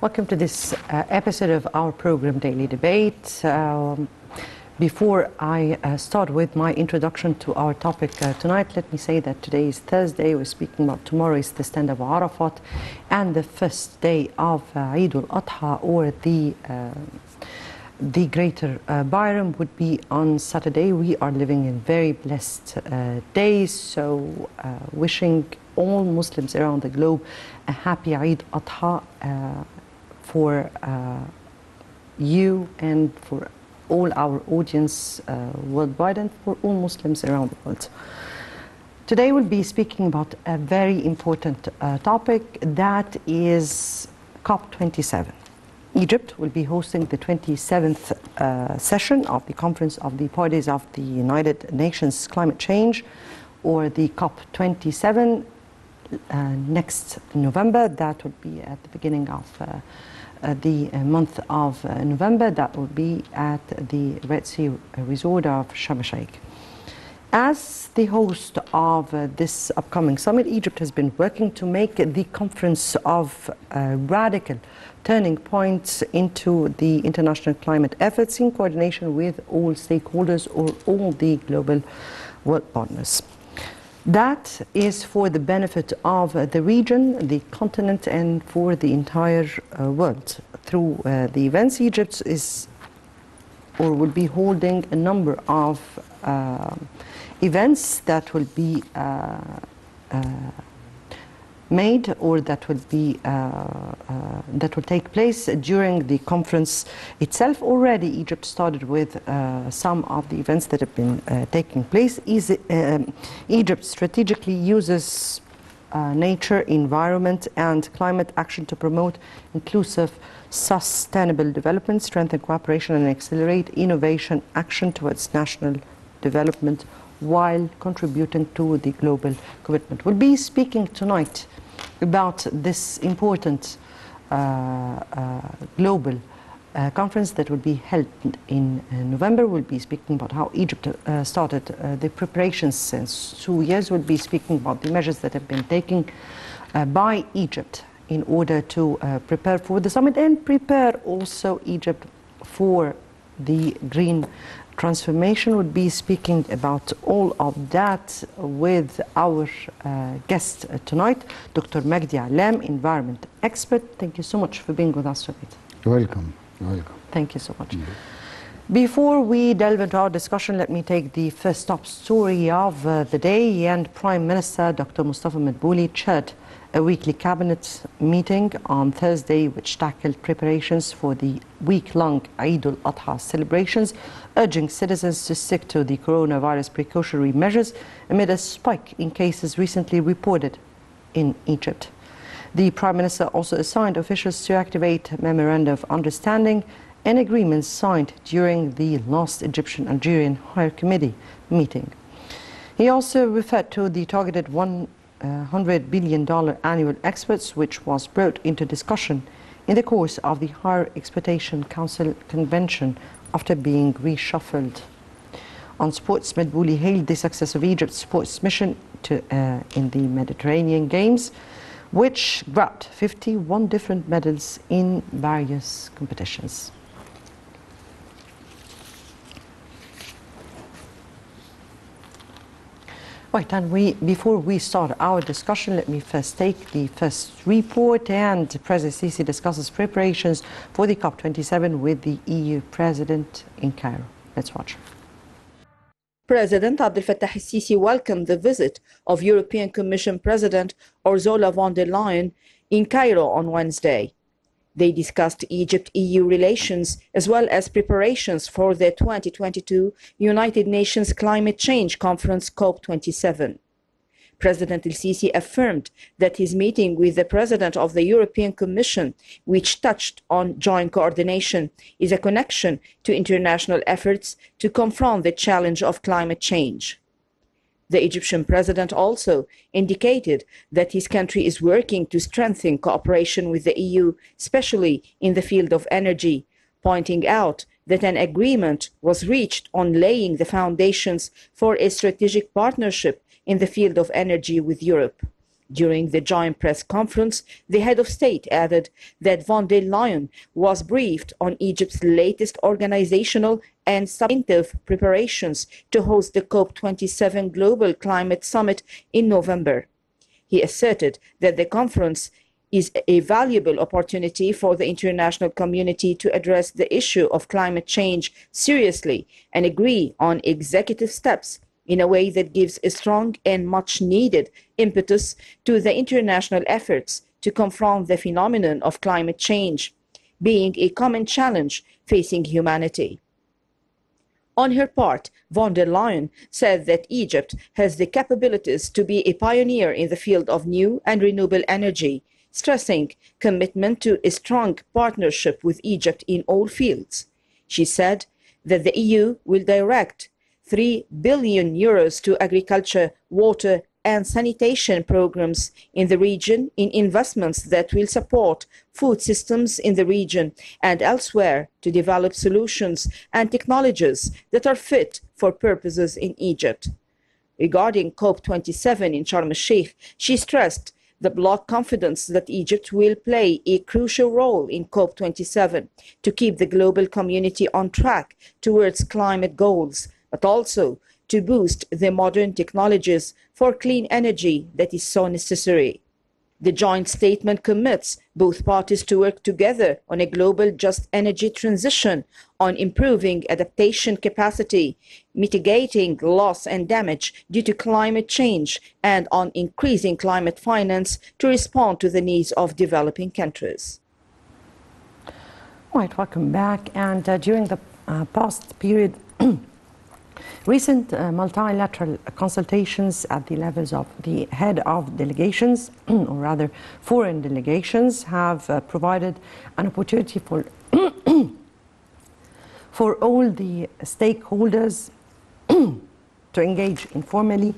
Welcome to this episode of our program Daily Debate. Before I start with my introduction to our topic tonight, let me say that today is Thursday. We're speaking about tomorrow is the stand of Arafat, and the first day of Eid al-Adha, or the greater Bayram, would be on Saturday. We are living in very blessed days, so wishing all Muslims around the globe a happy Eid al-Adha for you and for all our audience worldwide, and for all Muslims around the world. Today we'll be speaking about a very important topic, that is COP27. Egypt will be hosting the 27th session of the Conference of the Parties of the United Nations Climate Change, or the COP27, next November. That would be at the beginning of the month of November. That will be at the Red Sea resort of Sharm el-Sheikh. As the host of this upcoming summit, Egypt has been working to make the conference of radical turning points into the international climate efforts in coordination with all stakeholders or all the global world partners. That is for the benefit of the region, the continent, and for the entire world. Through the events, Egypt will be holding a number of events that will be made, or that will take place during the conference itself. Already Egypt started with some of the events that have been taking place. Egypt strategically uses nature, environment, and climate action to promote inclusive, sustainable development, strengthen cooperation, and accelerate innovation action towards national development, while contributing to the global commitment. We'll be speaking tonight about this important global conference that will be held in November. We'll be speaking about how Egypt started the preparations since 2 years. We'll be speaking about the measures that have been taken by Egypt in order to prepare for the summit, and prepare also Egypt for the green transformation. Would be speaking about all of that with our guest tonight, Dr. Magdy Allam, environment expert. Thank you so much for being with us tonight. You're welcome. You're welcome. Thank you so much. Before we delve into our discussion, let me take the first top story of the day. And Prime Minister Dr. Mustafa Madbouli chaired a weekly cabinet meeting on Thursday, which tackled preparations for the week-long Eid al-Adha celebrations, urging citizens to stick to the coronavirus precautionary measures amid a spike in cases recently reported in Egypt. The Prime Minister also assigned officials to activate a memorandum of understanding and agreements signed during the last Egyptian-Algerian Higher Committee meeting. He also referred to the targeted $100 billion annual exports, which was brought into discussion in the course of the Higher Exploitation Council Convention after being reshuffled. On sports, Madbouli hailed the success of Egypt's sports mission in the Mediterranean Games, which grabbed 51 different medals in various competitions. Right, and before we start our discussion, let me first take the first report. And President Sisi discusses preparations for the COP27 with the EU President in Cairo. Let's watch. President Abdel Fattah el-Sisi welcomed the visit of European Commission President Ursula von der Leyen in Cairo on Wednesday. They discussed Egypt-EU relations as well as preparations for the 2022 United Nations Climate Change Conference COP27. President el-Sisi affirmed that his meeting with the President of the European Commission, which touched on joint coordination, is a connection to international efforts to confront the challenge of climate change. The Egyptian president also indicated that his country is working to strengthen cooperation with the EU, especially in the field of energy, pointing out that an agreement was reached on laying the foundations for a strategic partnership in the field of energy with Europe. During the joint press conference, the head of state added that von der Leyen was briefed on Egypt's latest organizational and substantive preparations to host the COP27 Global Climate Summit in November. He asserted that the conference is a valuable opportunity for the international community to address the issue of climate change seriously and agree on executive steps in a way that gives a strong and much-needed impetus to the international efforts to confront the phenomenon of climate change, being a common challenge facing humanity. On her part, von der Leyen said that Egypt has the capabilities to be a pioneer in the field of new and renewable energy, stressing commitment to a strong partnership with Egypt in all fields. She said that the EU will direct €3 billion to agriculture, water and sanitation programs in the region in investments that will support food systems in the region and elsewhere to develop solutions and technologies that are fit for purposes in Egypt. Regarding COP27 in Sharm el-Sheikh, she stressed the bloc confidence that Egypt will play a crucial role in COP27 to keep the global community on track towards climate goals, but also to boost the modern technologies for clean energy that is so necessary. The joint statement commits both parties to work together on a global just energy transition, on improving adaptation capacity, mitigating loss and damage due to climate change, and on increasing climate finance to respond to the needs of developing countries. All right, welcome back. And during the past period, recent multilateral consultations at the levels of the head of delegations, or rather foreign delegations, have provided an opportunity for for all the stakeholders to engage informally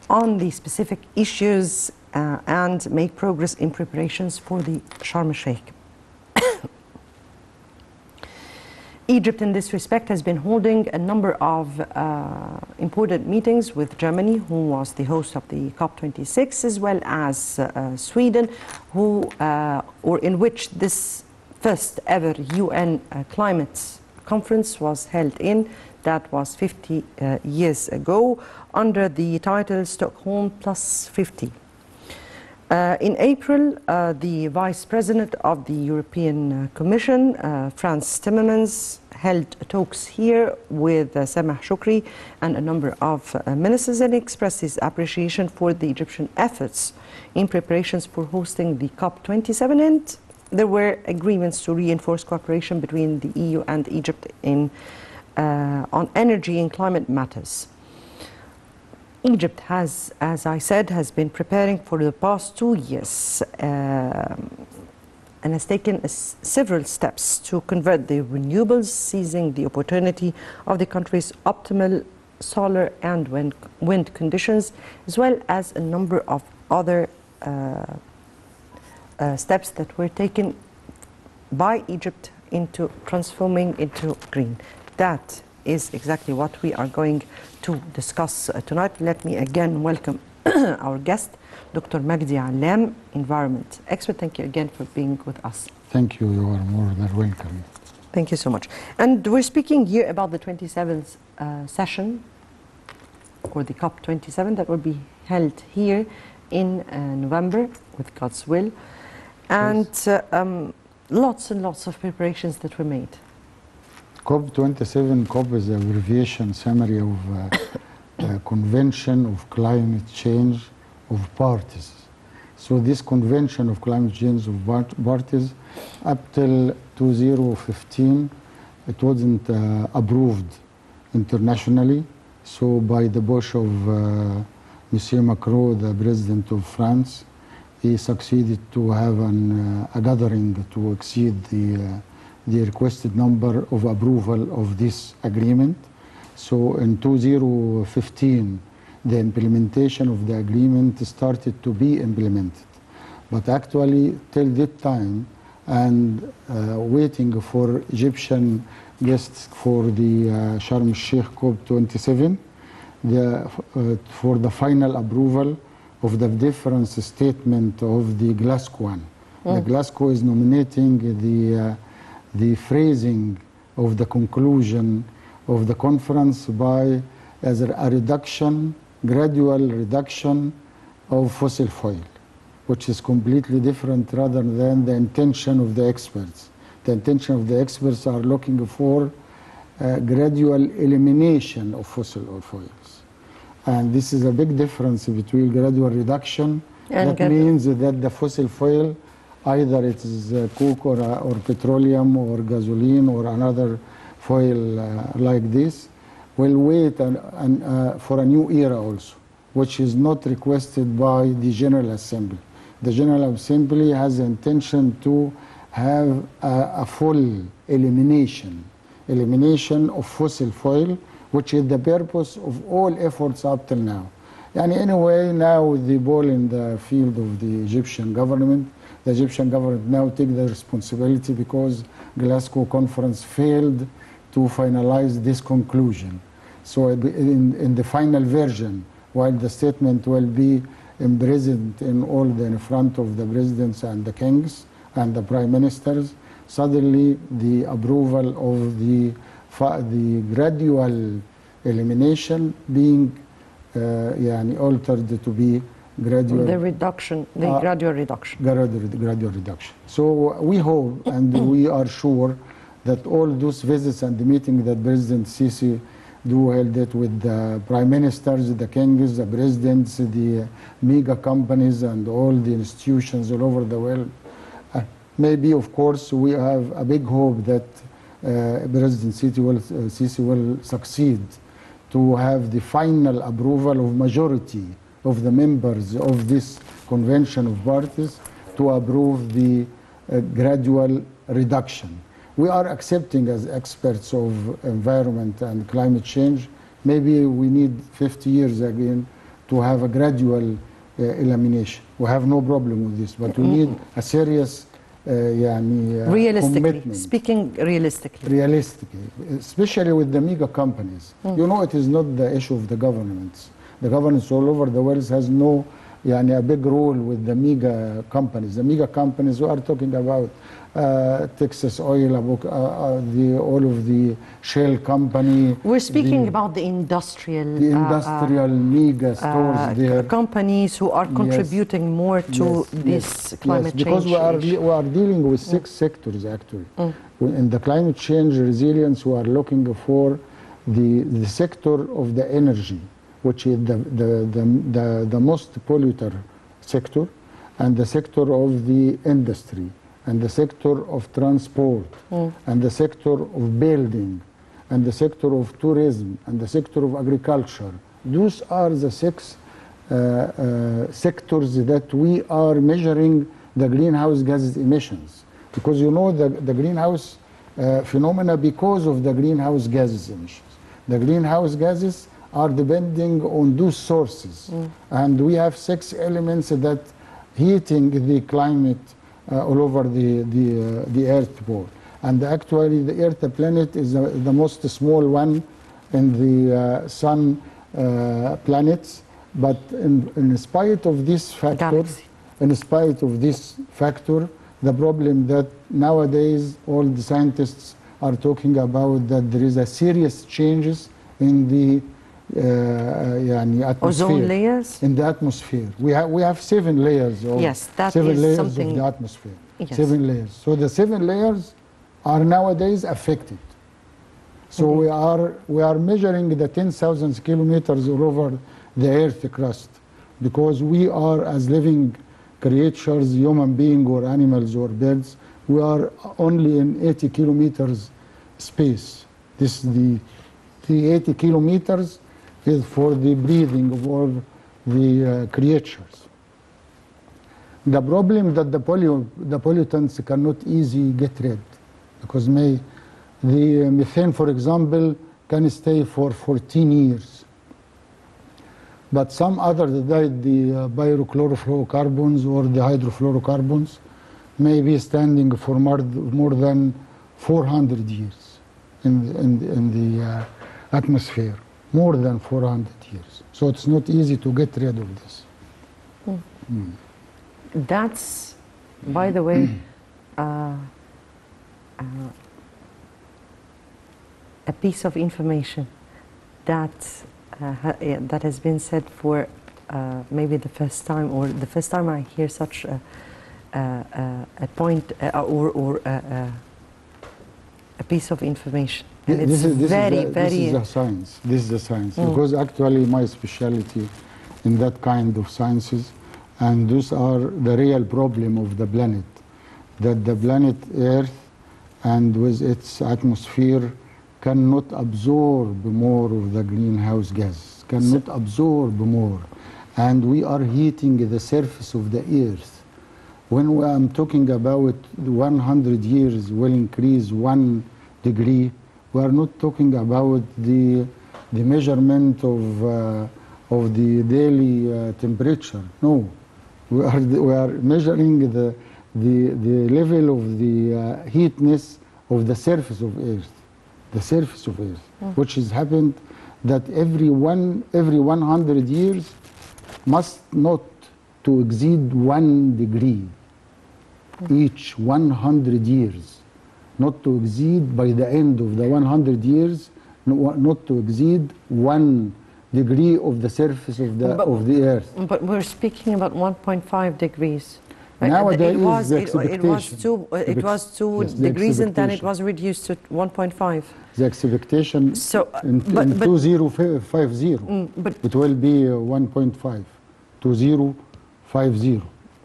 on the specific issues and make progress in preparations for the Sharm el-Sheikh. Egypt, in this respect, has been holding a number of important meetings with Germany, who was the host of the COP26, as well as Sweden, or in which this first ever UN climate conference was held in. That was 50 years ago, under the title Stockholm Plus 50. In April, the Vice President of the European Commission, Frans Timmermans, held talks here with Sameh Shoukry and a number of ministers, and expressed his appreciation for the Egyptian efforts in preparations for hosting the COP27, and there were agreements to reinforce cooperation between the EU and Egypt on energy and climate matters. Egypt has, as I said, has been preparing for the past 2 years and has taken several steps to convert the renewables, seizing the opportunity of the country's optimal solar and wind conditions, as well as a number of other steps that were taken by Egypt into transforming into green. That is exactly what we are going to discuss tonight. Let me again welcome our guest, Dr. Magdy Allam, environment expert. Thank you again for being with us. Thank you. You are more than welcome. Thank you so much. And we're speaking here about the 27th session, or the COP27, that will be held here in November, with God's will. And yes. Lots and lots of preparations that were made. COP27, COP is an abbreviation summary of Convention of Climate Change of Parties. So this Convention of Climate Change of Parties, up till 2015, it wasn't approved internationally. So by the push of Monsieur Macron, the President of France, he succeeded to have a gathering to exceed the requested number of approval of this agreement. So in 2015, the implementation of the agreement started to be implemented. But actually, till that time, and waiting for Egyptian guests for the Sharm el-Sheikh COP27, for the final approval of the difference statement of the Glasgow one. The Glasgow is nominating the phrasing of the conclusion of the conference by as a reduction, gradual reduction of fossil fuel, which is completely different rather than the intention of the experts. The intention of the experts are looking for gradual elimination of fossil fuels. And this is a big difference between gradual reduction. And that means that the fossil fuel, either it is coke or petroleum or gasoline or another fuel like this, will wait for a new era also, which is not requested by the General Assembly. The General Assembly has the intention to have a full elimination of fossil fuel, which is the purpose of all efforts up till now. And anyway, now the ball in the field of the Egyptian government. The Egyptian government now take the responsibility because Glasgow conference failed to finalize this conclusion. So in the final version, while the statement will be present in front of the presidents and the kings and the prime ministers, suddenly the approval of the gradual elimination being altered to be gradual. The reduction, gradual reduction. Gradual reduction. So we hope and we are sure that all those visits and the meeting that President Sisi held it with the prime ministers, the kings, the presidents, the mega companies and all the institutions all over the world. Maybe, of course, we have a big hope that President Sisi will succeed to have the final approval of majority of the members of this convention of parties to approve the gradual reduction. We are accepting as experts of environment and climate change, maybe we need 50 years again to have a gradual elimination. We have no problem with this, but we need a serious realistically, speaking realistically, especially with the mega companies. You know, it is not the issue of the governments. The governments all over the world has no a big role with the mega companies. The mega companies, we are talking about Texas Oil, all of the Shell company. We're speaking about the industrial mega stores there. Companies who are contributing more to this climate change. Because we are dealing with 6 sectors actually. In the climate change resilience, we are looking for the sector of the energy, which is the most polluter sector, and the sector of the industry, and the sector of transport, and the sector of building, and the sector of tourism, and the sector of agriculture. Those are the 6 sectors that we are measuring the greenhouse gas emissions. Because you know the greenhouse phenomena because of the greenhouse gases emissions. The greenhouse gases are depending on those sources. And we have 6 elements that heating the climate all over the Earth ball. And actually the Earth planet is the most small one in the sun planets. But in spite of this factor, the problem that nowadays all the scientists are talking about, that there is a serious changes in the atmosphere. Ozone layers? In the atmosphere. We have 7 layers of, that 7 is layers something of the atmosphere. Yes. 7 layers. So the 7 layers are nowadays affected. So we are measuring the 10,000 kilometers all over the Earth crust, because we are, as living creatures, human beings or animals or birds, we are only in 80 kilometers space. This is the 80 kilometers is for the breathing of all the creatures. The problem that the pollutants cannot easily get rid, because the methane, for example, can stay for 14 years. But some other, the pyrochlorofluorocarbons or the hydrofluorocarbons, may be standing for more than 400 years in the atmosphere, more than 400 years. So it's not easy to get rid of this. That's, by the way, a piece of information that that has been said for maybe the first time, or the first time I hear such a point or a piece of information. And This it's is very, this is the science. This is the science. Because actually my specialty in that kind of sciences, and those are the real problem of the planet, that the planet Earth and with its atmosphere cannot absorb more of the greenhouse gas, cannot absorb more. And we are heating the surface of the Earth. When I'm talking about 100 years will increase 1 degree, we are not talking about the measurement of the daily temperature. No, we are measuring the level of the heatness of the surface of Earth, the surface of Earth, which has happened that every 100 years must not to exceed 1 degree each 100 years, not to exceed by the end of the 100 years, not to exceed 1 degree of the surface of the Earth. But we're speaking about 1.5 degrees. Right? Nowadays, it was, the it was expectation. it was 2 Yes, the degrees, and then it expectation. was reduced to 1.5. The expectation in 2050, it will be 1.5, 2050.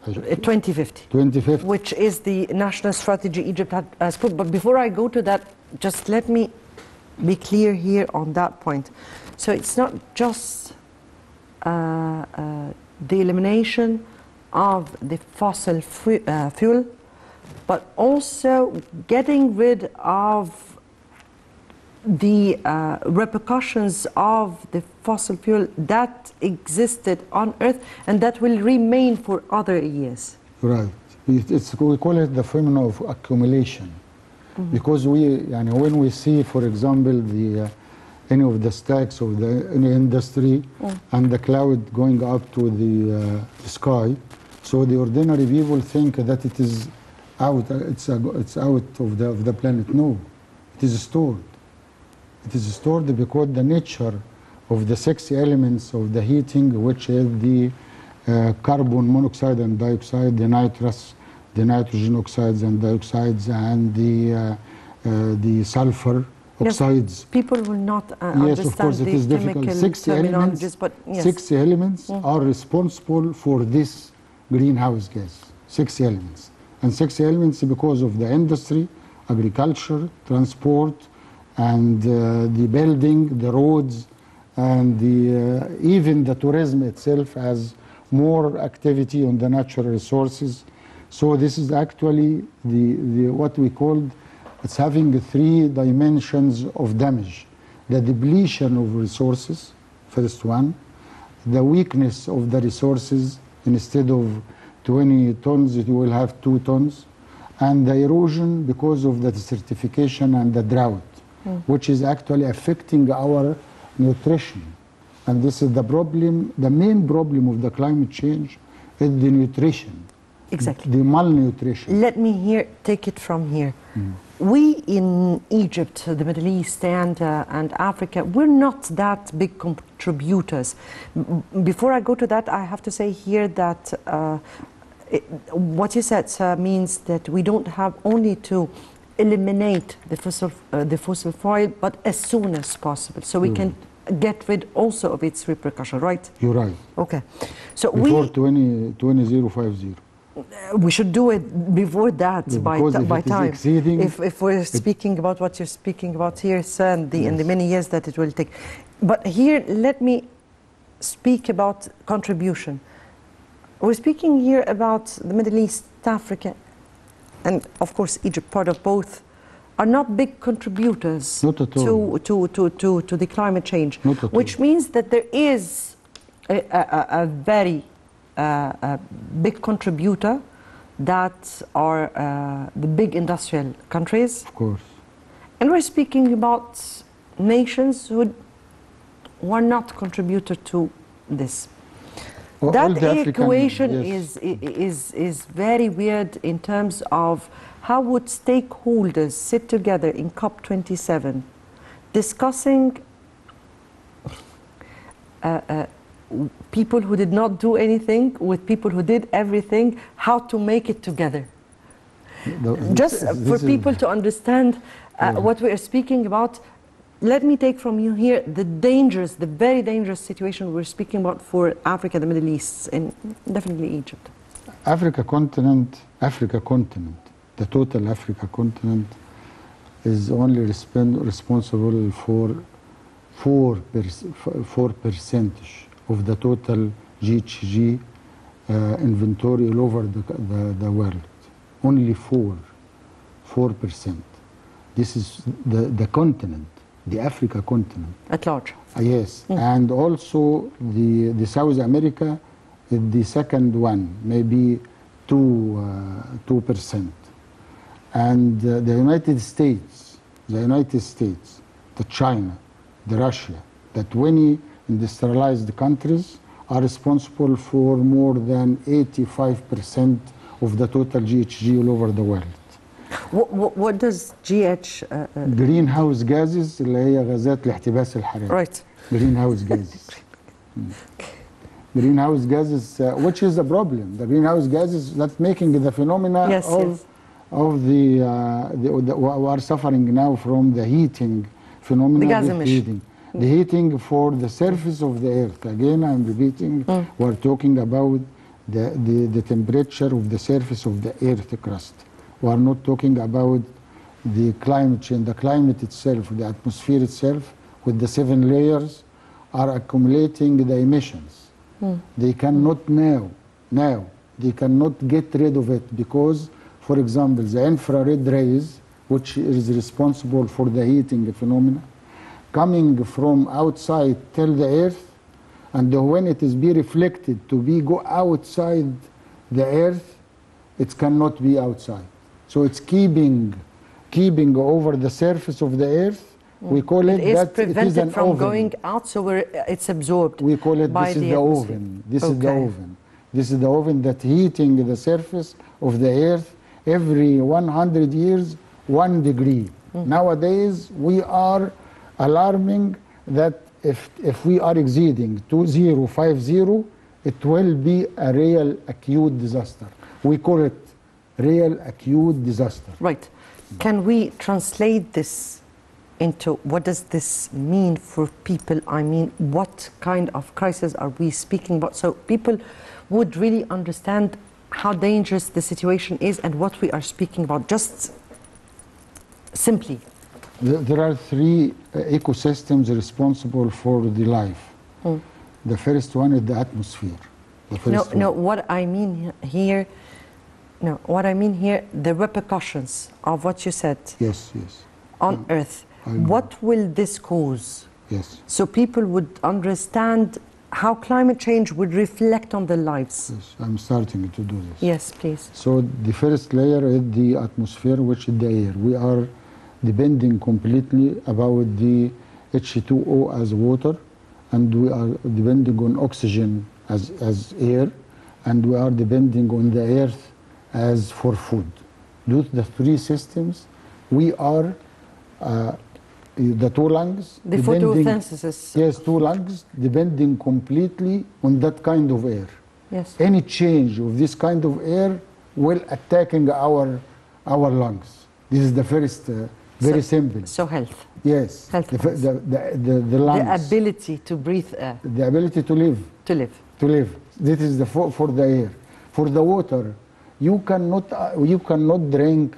2050. 2050. Which is the national strategy Egypt has put. But before I go to that, just let me be clear here on that point. So it's not just the elimination of the fossil fuel, but also getting rid of the repercussions of the fossil fuel that existed on Earth and that will remain for other years. Right. We call it the phenomenon of accumulation. Because when we see, for example, any of the stacks of any industry and the cloud going up to the sky, so the ordinary people think that it is out, it's out of the planet. No, it is stored. It is stored because the nature of the 6 elements of the heating, which is the carbon monoxide and dioxide, the nitrous, the nitrogen oxides and dioxides, and the sulfur oxides. Yes, people will not Yes, understand of course, it the is difficult. chemical 6 terminologies, elements, but yes. 6 elements are responsible for this greenhouse gas. 6 elements. And 6 elements because of the industry, agriculture, transport, and the building, the roads, and even the tourism itself has more activity on the natural resources. So this is actually what we called, it's having 3 dimensions of damage. The depletion of resources, first one, the weakness of the resources, instead of 20 tons, you will have 2 tons, and the erosion because of the desertification and the drought, which is actually affecting our nutrition. And this is the problem, the main problem of the climate change is the nutrition. Exactly. The malnutrition. Let me take it from here. We in Egypt, the Middle East, and Africa, we're not that big contributors. Before I go to that, I have to say here that what you said means that we don't have only to eliminate the fossil fuel, but as soon as possible, so we can get rid also of its repercussion, right? You're right. Okay. So before 2050. We should do it before that, by time. Exceeding, if we're speaking about what you're speaking about here, sir, and the many years that it will take. But here, let me speak about contribution. We're speaking here about the Middle East, Africa, and of course Egypt, part of both, are not big contributors not at all. to the climate change, Not at which all. means that there is a very big contributor that are the big industrial countries. Of course. And we're speaking about nations who are not contributor to this. That African, equation yes. is very weird in terms of how would stakeholders sit together in COP27 discussing people who did not do anything with people who did everything, how to make it together. Just for people to understand what we are speaking about, let me take from you here the dangers, the very dangerous situation we're speaking about for Africa, the Middle East, and definitely Egypt. Africa continent, the total Africa continent is only responsible for 4% of the total GHG inventory all over the world. Only 4%. This is the continent, the Africa continent. At large. Yes, and also the South America is the second one, maybe 2%. And the United States, the China, the Russia, the 20 industrialized countries are responsible for more than 85% of the total GHG all over the world. What does GH... greenhouse gases اللي هي غازات الاحتباس الحراري. Right. Greenhouse gases. Greenhouse gases, which is the problem. The greenhouse gases that making the phenomena of the we are suffering now from the heating phenomena. The gas emission. The heating for the surface of the earth. Again, I'm repeating, we're talking about the temperature of the surface of the earth crust. We are not talking about the climate change. The climate itself, the atmosphere itself, with the 7 layers, are accumulating the emissions. They cannot now, they cannot get rid of it because, for example, the infrared rays, which is responsible for the heating phenomena, coming from outside till the earth, and when it is be reflected to be go outside the earth, it cannot be outside. So it's keeping over the surface of the earth. We call it that it is an from oven. going out, so it's absorbed. We call it by this is the oven. This is the oven. This is the oven that heating the surface of the earth every 100 years, 1 degree. Nowadays, we are alarming that if we are exceeding 2050, it will be a real acute disaster. We call it real acute disaster. Right. Can we translate this into what does this mean for people? I mean, what kind of crisis are we speaking about? So people would really understand how dangerous the situation is and what we are speaking about, just simply. There are 3 ecosystems responsible for the life. The first one is the atmosphere. What I mean here, the repercussions of what you said. Yes. On Earth. What will this cause? Yes. So people would understand how climate change would reflect on their lives. Yes, I'm starting to do this. Yes, please. So the first layer is the atmosphere, which is the air. We are depending completely about the H2O as water, and we are depending on oxygen as air, and we are depending on the earth as for food. Those the 3 systems. We are the 2 lungs. The photosynthesis. Yes, 2 lungs depending completely on that kind of air. Yes. Any change of this kind of air will attacking our lungs. This is the first, very simple. So health. Yes. Health. The lungs. The ability to breathe air. The ability to live. To live. To live. This is the for the air. For the water, you cannot drink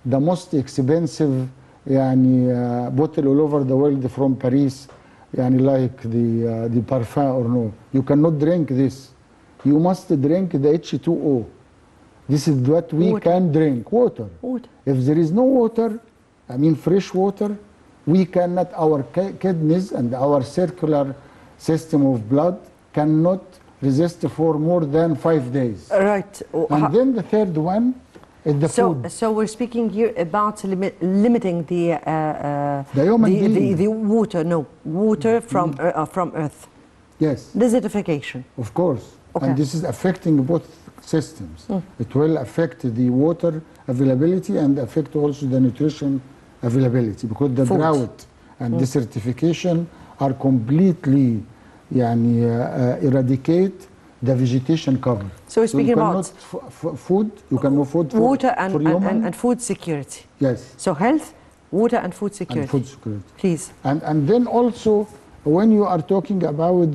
the most expensive bottle all over the world from Paris, like the parfum or no. You cannot drink this. You must drink the H2O. This is what we can drink, water. If there is no water, fresh water, we cannot, our kidneys and our circular system of blood cannot resist for more than 5 days. Right. And then the third one is the food. So we're speaking here about limiting the water from Earth. Yes. Desertification. Of course. Okay. And this is affecting both systems. It will affect the water availability and affect also the nutrition availability, because the Food. drought and desertification are completely eradicate the vegetation cover. So we're speaking about food, you can know food for, water for human. and food security. Yes. So health, water and food security. And food security. Please. And then also, when you are talking about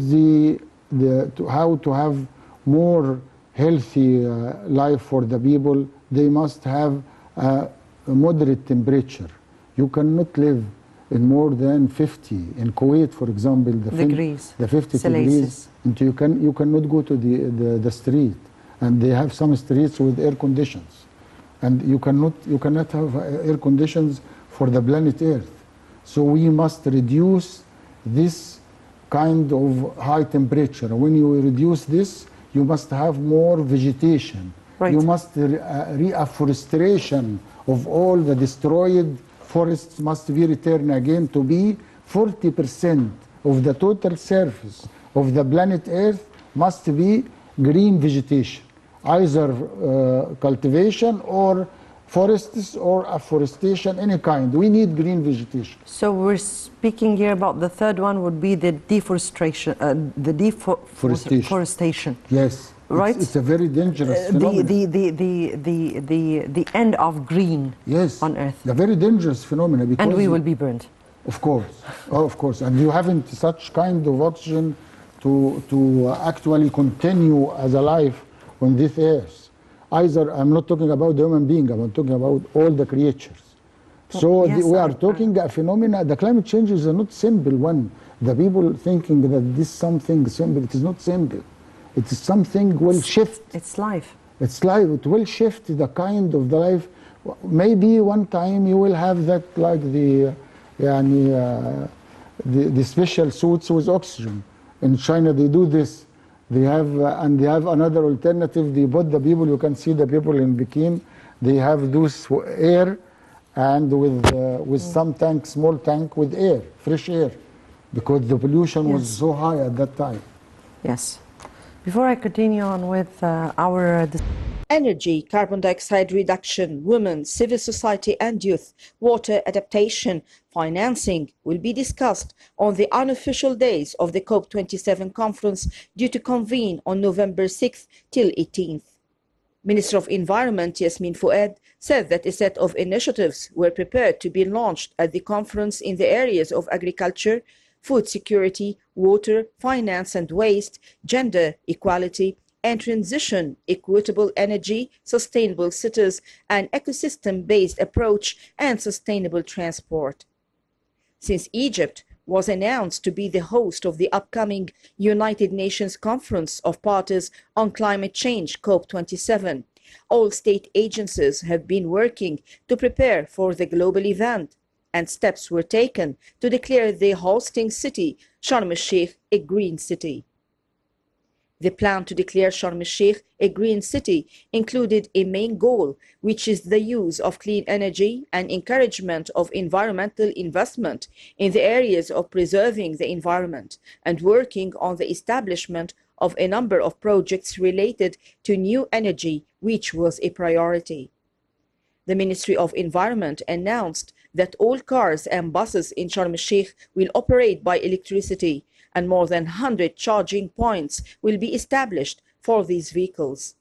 how to have more healthy life for the people, they must have a moderate temperature. You cannot live in more than 50. In Kuwait, for example, the 50 degrees, and you cannot go to the street. And they have some streets with air conditions, and you cannot have air conditions for the planet Earth. So we must reduce this kind of high temperature. When you reduce this, you must have more vegetation. Right. You must reforestation of all the destroyed forests must be returned again to be 40% of the total surface of the planet Earth must be green vegetation, either cultivation or forests or afforestation, any kind. We need green vegetation. So we're speaking here about the third one would be the deforestation, deforestation. Yes. Right. It's a very dangerous phenomenon. The end of green. Yes. On Earth. A very dangerous phenomenon. Because and we will be burned. Of course. Oh, of course. And you haven't such kind of oxygen to actually continue as a life on this earth. Either, I'm not talking about the human being, I'm talking about all the creatures. So yes, we are talking a phenomena. The climate change is a not simple one. The people thinking that this something simple, it is not simple. It is something will shift. It's life. It's life. It will shift the kind of the life. Maybe one time you will have that like the special suits with oxygen. In China they do this. They have and they have another alternative. They put the people. You can see the people in Peking. They have those air, and with some tank, small tank with air, fresh air, because the pollution was so high at that time. Yes. Before I continue on with our... Energy, carbon dioxide reduction, women, civil society and youth, water adaptation, financing will be discussed on the unofficial days of the COP27 conference due to convene on November 6th till 18th. Minister of Environment Yasmin Fouad said that a set of initiatives were prepared to be launched at the conference in the areas of agriculture, food security, water, finance and waste, gender equality, and transition, equitable energy, sustainable cities, an ecosystem-based approach, and sustainable transport. Since Egypt was announced to be the host of the upcoming United Nations Conference of Parties on Climate Change, COP27, all state agencies have been working to prepare for the global event, and steps were taken to declare the hosting city, Sharm el-Sheikh, a green city. The plan to declare Sharm el-Sheikh a green city included a main goal, which is the use of clean energy and encouragement of environmental investment in the areas of preserving the environment and working on the establishment of a number of projects related to new energy, which was a priority. The Ministry of Environment announced that all cars and buses in Sharm el-Sheikh will operate by electricity, and more than 100 charging points will be established for these vehicles.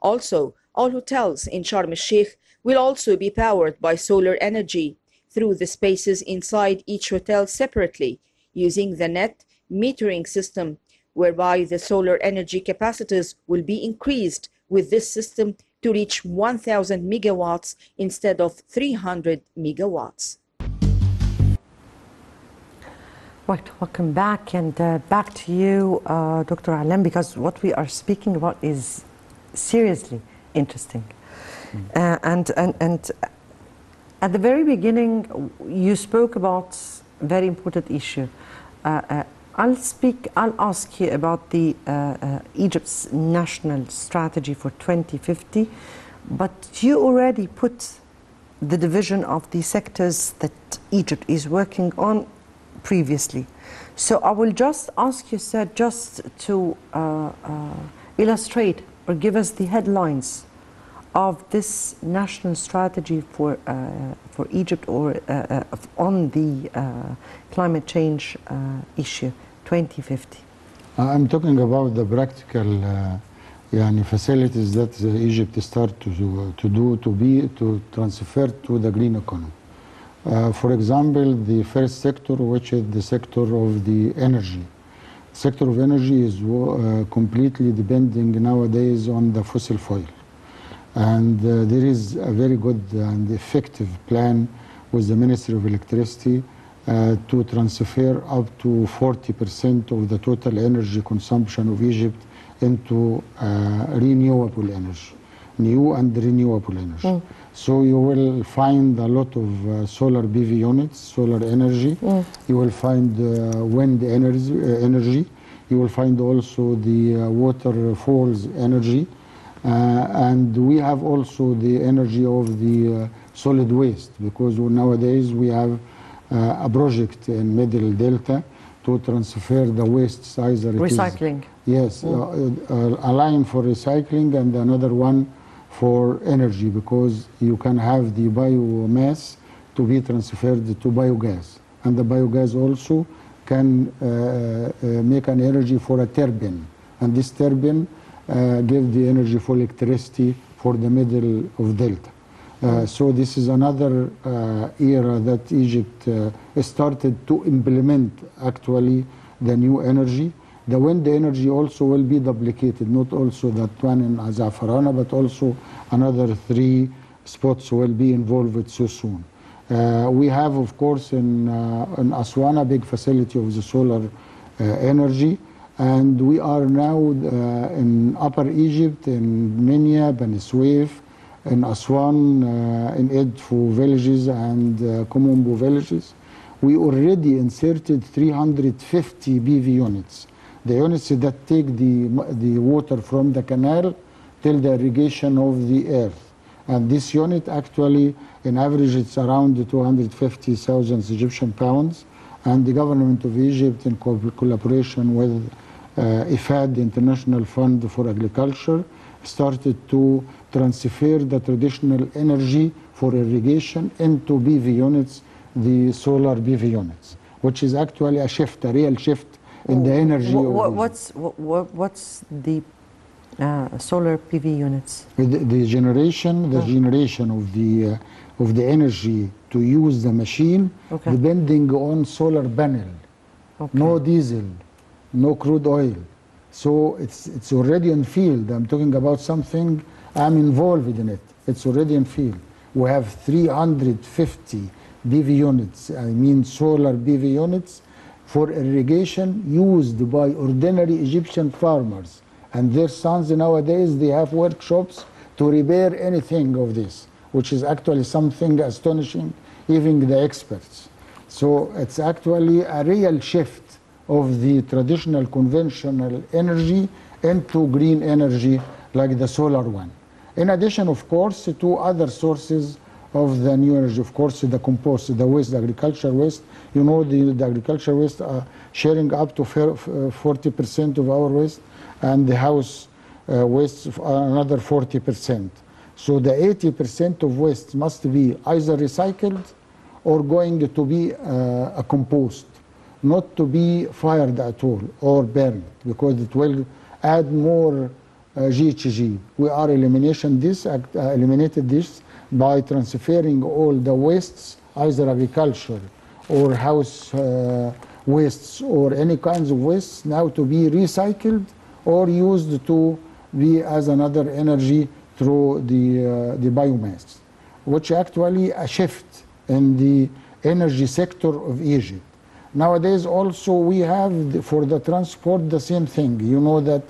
Also, all hotels in Sharm el-Sheikh will also be powered by solar energy through the spaces inside each hotel separately, using the net metering system, whereby the solar energy capacities will be increased with this system to reach 1,000 megawatts instead of 300 megawatts. Right, welcome back, and back to you, Dr. Allam, because what we are speaking about is seriously interesting. And at the very beginning, you spoke about a very important issue. I'll ask you about the Egypt's national strategy for 2050, but you already put the division of the sectors that Egypt is working on previously. So I will just ask you, sir, just to illustrate or give us the headlines of this national strategy for Egypt or on the climate change issue 2050. I'm talking about the practical facilities that Egypt start to transfer to the green economy. For example, the first sector, which is the sector of the energy. The sector of energy is completely depending nowadays on the fossil fuel. And there is a very good and effective plan with the Ministry of Electricity to transfer up to 40% of the total energy consumption of Egypt into renewable energy, new and renewable energy. So you will find a lot of solar PV units, solar energy. You will find wind energy. You will find also the waterfalls energy. And we have also the energy of the solid waste, because nowadays we have a project in Middle Delta to transfer the wastes, either recycling. Yes, a line for recycling and another one for energy, because you can have the biomass to be transferred to biogas, and the biogas also can make an energy for a turbine, and this turbine give the energy for electricity for the middle of Delta. So this is another era that Egypt started to implement actually the new energy. The wind energy also will be duplicated, not also that one in Azafarana, but also another 3 spots will be involved so soon. We have, of course, in Aswan, a big facility of the solar energy, and we are now in Upper Egypt, in Minya, Bani Suef, in Aswan, in Edfu villages and Komombo villages. We already inserted 350 PV units. The units that take the water from the canal till the irrigation of the earth. And this unit actually, in average, it's around 250,000 Egyptian pounds. And the government of Egypt, in collaboration with IFAD, the International Fund for Agriculture, started to transfer the traditional energy for irrigation into PV units, the solar PV units, which is actually a shift, a real shift in the energy. What's the solar PV units? The generation of the energy to use the machine, depending on solar panel. No diesel, no crude oil. So it's already in field. I'm talking about something, I'm involved in it. It's already in field. We have 350 PV units, I mean solar PV units, for irrigation used by ordinary Egyptian farmers. And their sons nowadays, they have workshops to repair anything of this, which is actually something astonishing, even the experts. So it's actually a real shift of the traditional conventional energy into green energy like the solar one. In addition, of course, to other sources of the new energy, of course, the compost, the waste, the agricultural waste. You know, the agricultural waste are sharing up to 40% of our waste, and the house waste another 40%. So the 80% of waste must be either recycled or going to be a compost, not to be fired at all or burned, because it will add more GHG. We are eliminated this by transferring all the wastes, either agriculture or house wastes or any kinds of wastes, now to be recycled or used to be as another energy through the biomass, which actually a shift in the energy sector of Egypt. Nowadays also we have for the transport the same thing. You know that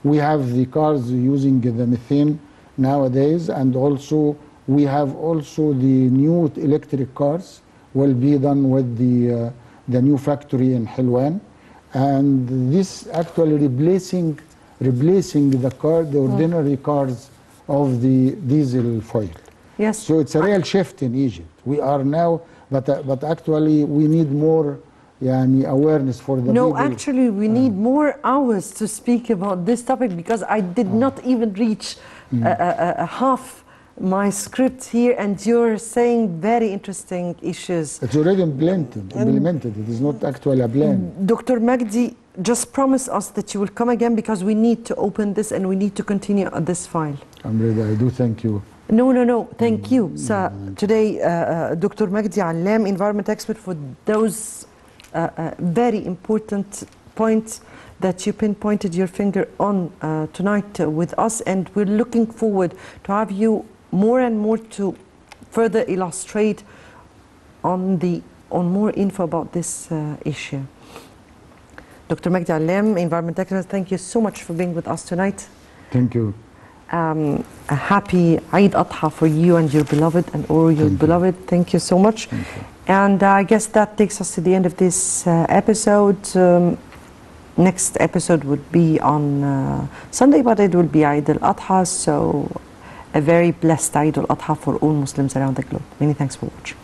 we have the cars using the methane nowadays, and also we have also the new electric cars will be done with the new factory in Hilwan, and this actually replacing the ordinary cars of the diesel fuel. Yes. So it's a real shift in Egypt. We are now, but actually we need more يعني awareness for the No, people. actually, we need more hours to speak about this topic because I did not even reach half my script here, and you're saying very interesting issues. It's already implemented. It is not actually a plan. Dr. Magdy, just promise us that you will come again because we need to open this and we need to continue on this file. I'm ready. I do thank you. No, thank you. So today, Dr. Magdy Allam, environment expert, for those very important points that you pinpointed your finger on tonight with us, and we're looking forward to have you more and more to further illustrate on more info about this issue. Dr. Magdy Allam, environment expert, thank you so much for being with us tonight. Thank you. A happy Eid Adha for you and your beloved and all your beloved. Thank you so much. And I guess that takes us to the end of this episode. Next episode would be on Sunday, but it will be Eid al-Adha, so a very blessed Eid al-Adha for all Muslims around the globe. Many thanks for watching.